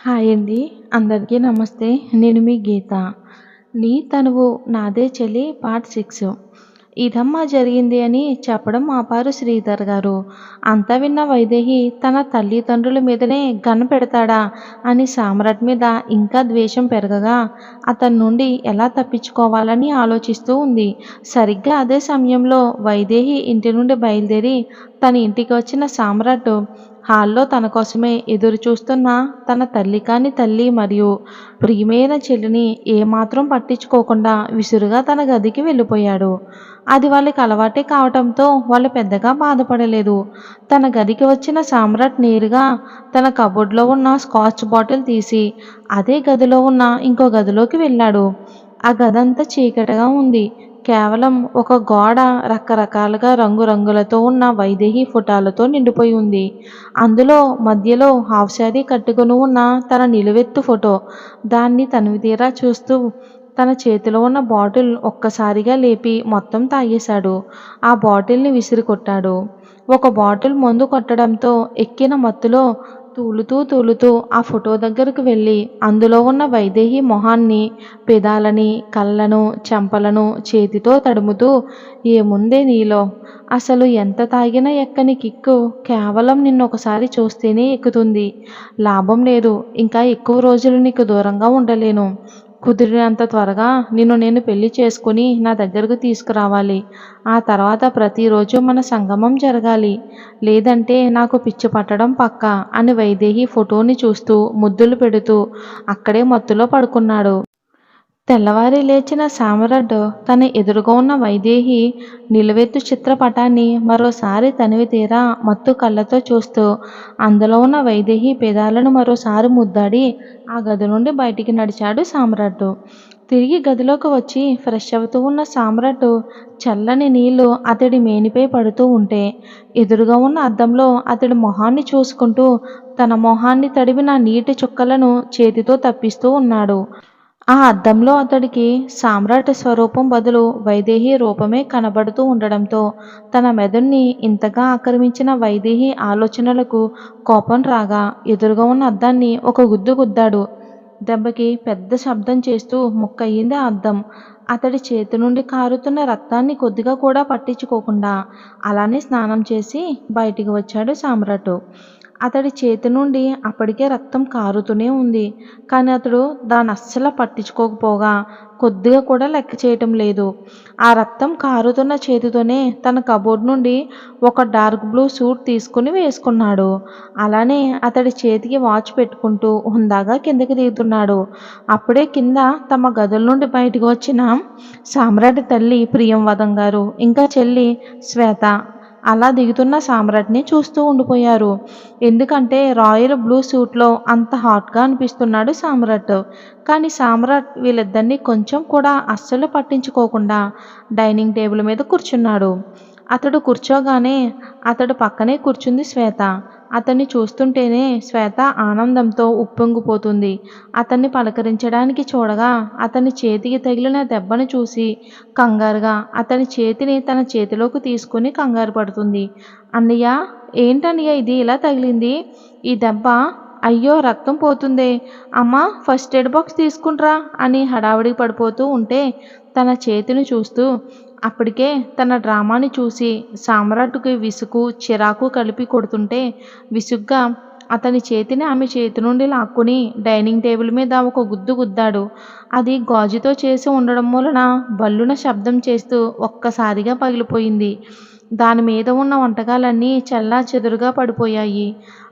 Hi అండి. అందరికీ నమస్తే. నేను మీ గీత. 'నీ తనువు నాదే చెలి' పార్ట్ 6. ఇదమ్మా జరిగింది అని చెప్పడం ఆపారు శ్రీధర్ గారు. అంతా విన్న వైదేహి తన తల్లిదండ్రుల మీదనే పెడతాడా అని సామ్రాట్ మీద ఇంకా ద్వేషం పెరగగా అతని నుండి ఎలా తప్పించుకోవాలని ఆలోచిస్తూ ఉంది. సరిగ్గా అదే సమయంలో వైదేహి ఇంటి నుండి బయలుదేరి తన ఇంటికి వచ్చిన సామ్రాట్ హాల్లో తన కోసమే ఎదురు చూస్తున్న తన తల్లి కాని తల్లి మరియు ప్రియమైన చెల్లిని ఏమాత్రం పట్టించుకోకుండా విసురుగా తన గదికి వెళ్ళిపోయాడు. అది వాళ్ళకి అలవాటే కావటంతో వాళ్ళు పెద్దగా బాధపడలేదు. తన గదికి వచ్చిన సామ్రాట్ నేరుగా తన కబోర్డ్లో ఉన్న స్కాచ్ బాటిల్ తీసి అదే గదిలో ఉన్న ఇంకో గదిలోకి వెళ్ళాడు. ఆ గదంతా చీకటిగా ఉంది. కేవలం ఒక గోడ రకరకాలుగా రంగురంగులతో ఉన్న వైదేహి ఫోటోలతో నిండిపోయి ఉంది. అందులో మధ్యలో హాఫ్ శారీ కట్టుకుని ఉన్న తన నిలువెత్తు ఫోటో. దాన్ని తనివితీరా చూస్తూ తన చేతిలో ఉన్న బాటిల్ ఒక్కసారిగా లేపి మొత్తం తాగేశాడు. ఆ బాటిల్ని విసిరికొట్టాడు. ఒక బాటిల్ మందు కొట్టడంతో ఎక్కిన మత్తులో తూలుతూ ఆ ఫోటో దగ్గరకు వెళ్ళి అందులో ఉన్న వైదేహి మొహాన్ని, పెదాలని, కళ్ళను, చెంపలను చేతితో తడుముతూ, ఏముందే నీలో? అసలు ఎంత తాగినా ఎక్కని కిక్కు కేవలం నిన్నొకసారి చూస్తేనే ఎక్కుతుంది. లాభం లేదు. ఇంకా ఎక్కువ రోజులు నీకు దూరంగా ఉండలేను. కుదిరినంత త్వరగా నిన్ను నేను పెళ్లి చేసుకుని నా దగ్గరకు తీసుకురావాలి. ఆ తర్వాత ప్రతిరోజు మన సంగమం జరగాలి. లేదంటే నాకు పిచ్చి పట్టడం పక్కా అని వైదేహి ఫోటోని చూస్తూ ముద్దులు పెడుతూ అక్కడే మత్తులో పడుకున్నాడు. తెల్లవారి లేచిన సామ్రాట్ తన ఎదురుగా ఉన్న వైదేహి నిలువెత్తు చిత్రపటాన్ని మరోసారి తనివితీరా మత్తు కళ్ళతో చూస్తూ అందులో ఉన్న వైదేహి పెదాలను మరోసారి ముద్దాడి ఆ గది నుండి బయటికి నడిచాడు సామ్రాట్. తిరిగి గదిలోకి వచ్చి ఫ్రెష్ అవుతూ ఉన్న సామ్రాట్ చల్లని నీళ్లు అతడి మేనిపై పడుతూ ఉంటే ఎదురుగా ఉన్న అద్దంలో అతడి మొహాన్ని చూసుకుంటూ తన మొహాన్ని తడిమిన నీటి చుక్కలను చేతితో తప్పిస్తూ ఉన్నాడు. ఆ అద్దంలో అతడికి సామ్రాట్ స్వరూపం బదులు వైదేహి రూపమే కనబడుతూ ఉండడంతో తన మెదడుని ఇంతగా ఆక్రమించిన వైదేహి ఆలోచనలకు కోపం రాగా ఎదురుగా ఉన్న అద్దాన్ని ఒక గుద్దు గుద్దాడు. దెబ్బకి పెద్ద శబ్దం చేస్తూ ముక్కయింది ఆ అద్దం. అతడి చేతి నుండి కారుతున్న రక్తాన్ని కొద్దిగా కూడా పట్టించుకోకుండా అలానే స్నానం చేసి బయటికి వచ్చాడు సామ్రాట్. అతడి చేతి నుండి అప్పటికే రక్తం కారుతూనే ఉంది. కానీ అతడు దాన్ని అస్సలు పట్టించుకోకపోగా కొద్దిగా కూడా లెక్క చేయటం లేదు. ఆ రక్తం కారుతున్న చేతితోనే తన కబోర్డ్ నుండి ఒక డార్క్ బ్లూ సూట్ తీసుకుని వేసుకున్నాడు. అలానే అతడి చేతికి వాచ్ పెట్టుకుంటూ హుందాగా కిందకి దిగుతున్నాడు. అప్పుడే కింద తమ గదుల నుండి బయటకు వచ్చిన సామ్రాట్ తల్లి ప్రియంవదం గారు ఇంకా చెల్లి శ్వేత అలా దిగుతున్న సామ్రాట్ని చూస్తూ ఉండిపోయారు. ఎందుకంటే రాయల్ బ్లూ సూట్లో అంత హాట్గా అనిపిస్తున్నాడు సామ్రాట్. కానీ సామ్రాట్ వీళ్ళిద్దరినీ కొంచెం కూడా అస్సలు పట్టించుకోకుండా డైనింగ్ టేబుల్ మీద కూర్చున్నాడు. అతడు కూర్చోగానే అతడు పక్కనే కూర్చుంది శ్వేత. అతన్ని చూస్తుంటేనే శ్వేత ఆనందంతో ఉప్పొంగిపోతుంది. అతన్ని పలకరించడానికి చూడగా అతని చేతికి తగిలిన దెబ్బను చూసి కంగారుగా అతని చేతిని తన చేతిలోకి తీసుకుని కంగారు పడుతుంది. అన్నయ్య, ఏంటన్నయ్య ఇది ఇలా తగిలింది? ఈ దెబ్బ? అయ్యో, రక్తం పోతుందే. అమ్మా, ఫస్ట్ ఎయిడ్ బాక్స్ తీసుకుంట్రా అని హడావిడి పడిపోతూ ఉంటే తన చేతిని చూస్తూ అప్పటికే తన డ్రామాని చూసి సామ్రాట్కి విసుగు చిరాకు కలిపి కొడుతుంటే విసుగ్గా అతని చేతిని ఆమె చేతి నుండి లాక్కుని డైనింగ్ టేబుల్ మీద ఒక గుద్దు గుద్దాడు. అది గాజుతో చేసి ఉండడం వలన బల్లున శబ్దం చేస్తూ ఒక్కసారిగా పగిలిపోయింది. దాని మీద ఉన్న వంటకాలన్నీ చెల్లాచెదురుగా పడిపోయాయి.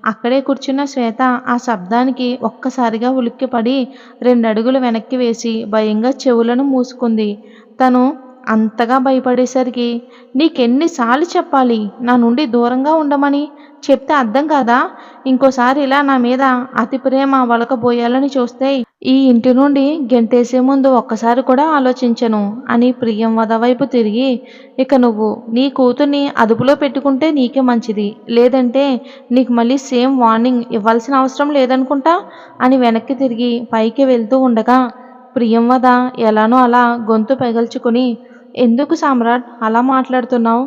అక్కడే కూర్చున్న శ్వేత ఆ శబ్దానికి ఒక్కసారిగా ఉలిక్కిపడి 2 అడుగులు వెనక్కి వేసి భయంగా చెవులను మూసుకుంది. తను అంతగా భయపడేసరికి నీకెన్నిసార్లు చెప్పాలి నా నుండి దూరంగా ఉండమని? చెప్తే అర్థం కాదా? ఇంకోసారి ఇలా నా మీద అతి ప్రేమ వలకబోయాలని చూస్తే ఈ ఇంటి నుండి గెంటేసే ముందు ఒక్కసారి కూడా ఆలోచించను అని ప్రియంవద వైపు తిరిగి, ఇక నువ్వు నీ కూతుర్ని అదుపులో పెట్టుకుంటే నీకే మంచిది. లేదంటే నీకు మళ్ళీ సేమ్ వార్నింగ్ ఇవ్వాల్సిన అవసరం లేదనుకుంటా అని వెనక్కి తిరిగి పైకి వెళ్తూ ఉండగా ప్రియంవద ఎలానో అలా గొంతు పెగల్చుకుని, ఎందుకు సామ్రాట్ అలా మాట్లాడుతున్నావు?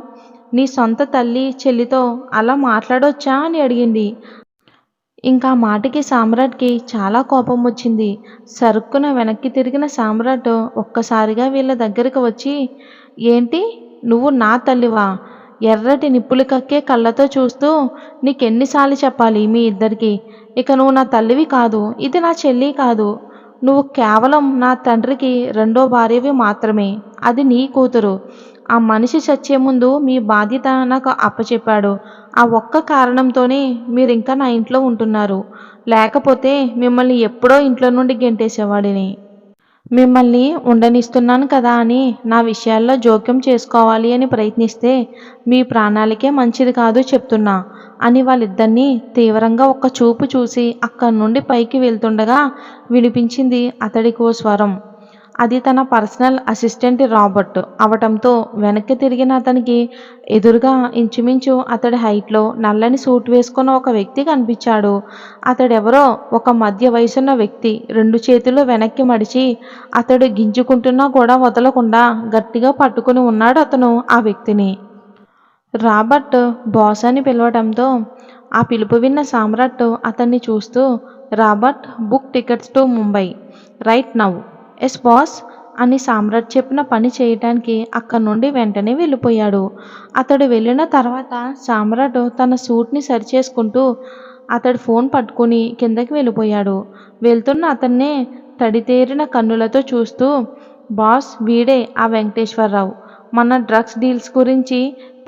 నీ సొంత తల్లి చెల్లితో అలా మాట్లాడొచ్చా అని అడిగింది. ఇంకా ఆ మాటకి సామ్రాట్‌కి చాలా కోపం వచ్చింది. సరుక్కున వెనక్కి తిరిగిన సామ్రాట్ ఒక్కసారిగా వీళ్ళ దగ్గరికి వచ్చి, "ఏంటి? నువ్వు నా తల్లివా? ఎర్రటి నిప్పులు కక్కే కళ్ళతో చూస్తూ నీకెన్ని సార్లు చెప్పాలి మీ ఇద్దరికీ? ఇక నువ్వు నా తల్లివి కాదు. ఇది నా చెల్లి కాదు. నువ్వు కేవలం నా తండ్రికి రెండో భార్యవి మాత్రమే. అది నీ కూతురు. ఆ మనిషి చచ్చే ముందు మీ బాధ్యత నాకు అప్పచెప్పాడు. ఆ ఒక్క కారణంతోనే మీరింకా నా ఇంట్లో ఉంటున్నారు. లేకపోతే మిమ్మల్ని ఎప్పుడో ఇంట్లో నుండి గెంటేసేవాడిని. మిమ్మల్ని ఉండనిస్తున్నాను కదా అని నా విషయాల్లో జోక్యం చేసుకోవాలి అని ప్రయత్నిస్తే మీ ప్రాణాలకే మంచిది కాదు చెప్తున్నా" అని వాళ్ళిద్దరినీ తీవ్రంగా ఒక్క చూపు చూసి అక్కడి నుండి పైకి వెళ్తుండగా వినిపించింది అతడికో స్వరం. అది తన పర్సనల్ అసిస్టెంట్ రాబర్ట్ అవటంతో వెనక్కి తిరిగిన అతనికి ఎదురుగా ఇంచుమించు అతడి హైట్లో నల్లని సూట్ వేసుకున్న ఒక వ్యక్తి కనిపించాడు. అతడెవరో ఒక మధ్య వయసున్న వ్యక్తి. రెండు చేతులు వెనక్కి మడిచి అతడు గింజుకుంటున్నా కూడా వదలకుండా గట్టిగా పట్టుకుని ఉన్నాడు అతను ఆ వ్యక్తిని. రాబర్ట్ బాస్ అని పిలవటంతో ఆ పిలుపు విన్న సామ్రాట్ అతన్ని చూస్తూ, "Robert, book tickets to Mumbai right now." "Yes boss" అని సామ్రాట్ చెప్పిన పని చేయటానికి అక్కడి నుండి వెంటనే వెళ్ళిపోయాడు. అతడు వెళ్ళిన తర్వాత సామ్రాట్ తన సూట్ని సరిచేసుకుంటూ అతడి ఫోన్ పట్టుకుని కిందకి వెళ్ళిపోయాడు. వెళ్తున్న అతన్నే తడితేరిన కన్నులతో చూస్తూ, "బాస్, వీడే ఆ వెంకటేశ్వరరావు. మన డ్రగ్స్ డీల్స్ గురించి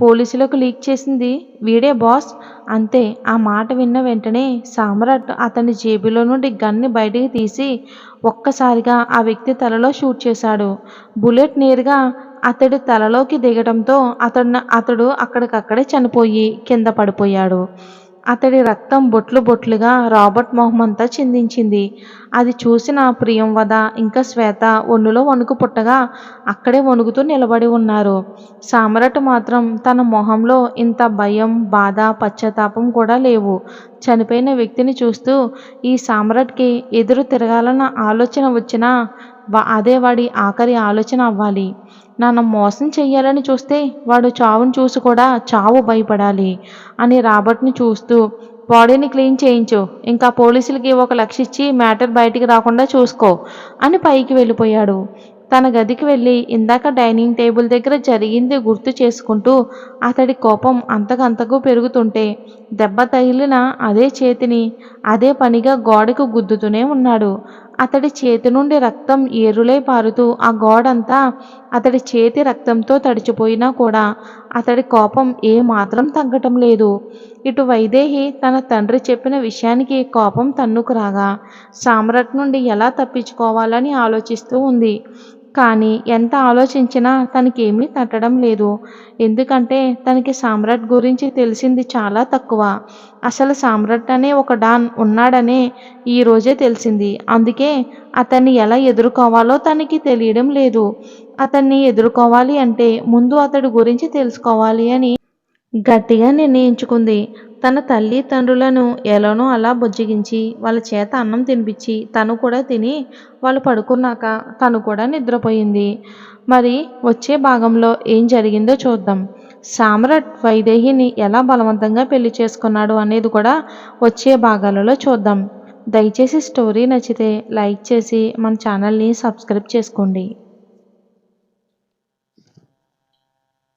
పోలీసులకు లీక్ చేసింది వీడే బాస్." అంతే. ఆ మాట విన్న వెంటనే సామ్రాట్ అతని జేబులో నుండి గన్ని బయటికి తీసి ఒక్కసారిగా ఆ వ్యక్తి తలలో షూట్ చేశాడు. బుల్లెట్ నేరుగా అతడి తలలోకి దిగటంతో అతడు అక్కడికక్కడే చనిపోయి కింద పడిపోయాడు. అతడి రక్తం బొట్లు బొట్లుగా రాబర్ట్ మొహమంతా చిందించింది. అది చూసిన ప్రియంవద ఇంకా శ్వేత ఒళ్ళులో వణుకు పుట్టగా అక్కడే వణుకుతూ నిలబడి ఉన్నారు. సామ్రాట్ మాత్రం తన మొహంలో ఇంత భయం, బాధ, పశ్చాత్తాపం కూడా లేవు. చనిపోయిన వ్యక్తిని చూస్తూ ఈ సామ్రాట్‌కి ఎదురు తిరగాలన్న ఆలోచన వచ్చినా అదే వాడి ఆఖరి ఆలోచన అవ్వాలి. నన్ను మోసం చెయ్యాలని చూస్తే వాడు చావును చూసి కూడా చావు భయపడాలి అని రాబర్ట్‌ని చూస్తూ, "బాడీని క్లీన్ చేయించు. ఇంకా పోలీసులకి 1,00,000 ఇచ్చి మ్యాటర్ బయటికి రాకుండా చూసుకో" అని పైకి వెళ్ళిపోయాడు. తన గదికి వెళ్ళి ఇందాక డైనింగ్ టేబుల్ దగ్గర జరిగింది గుర్తు చేసుకుంటూ అతడి కోపం అంతకంతకు పెరుగుతుంటే దెబ్బ తగిలిన అదే చేతిని అదే పనిగా గోడకు గుద్దుతూనే ఉన్నాడు. అతడి చేతి నుండి రక్తం ఏరులై పారుతూ ఆ గోడంతా అతడి చేతి రక్తంతో తడిచిపోయినా కూడా అతడి కోపం ఏమాత్రం తగ్గటం లేదు. ఇటు వైదేహి తన తండ్రి చెప్పిన విషయానికి కోపం తన్నుకు రాగా సామ్రాట్ నుండి ఎలా తప్పించుకోవాలని ఆలోచిస్తూ ఉంది. కానీ ఎంత ఆలోచించినా తనకేమీ తట్టడం లేదు. ఎందుకంటే తనకి సామ్రాట్ గురించి తెలిసింది చాలా తక్కువ. అసలు సామ్రాట్ అనే ఒక డాన్ ఉన్నాడనే ఈరోజే తెలిసింది. అందుకే అతన్ని ఎలా ఎదుర్కోవాలో తనకి తెలియడం లేదు. అతన్ని ఎదుర్కోవాలి అంటే ముందు అతడి గురించి తెలుసుకోవాలి అని గట్టిగా నిర్ణయించుకుంది. తన తల్లి తండ్రులను ఎలానో అలా బుజ్జగించి వాళ్ళ చేత అన్నం తినిపించి తను కూడా తిని వాళ్ళు పడుకున్నాక తను కూడా నిద్రపోయింది. మరి వచ్చే భాగంలో ఏం జరిగిందో చూద్దాం. సామ్రాట్ వైదేహిని ఎలా బలవంతంగా పెళ్లి చేసుకున్నాడు అనేది కూడా వచ్చే భాగాలలో చూద్దాం. దయచేసి స్టోరీ నచ్చితే లైక్ చేసి మన ఛానల్ని సబ్స్క్రైబ్ చేసుకోండి.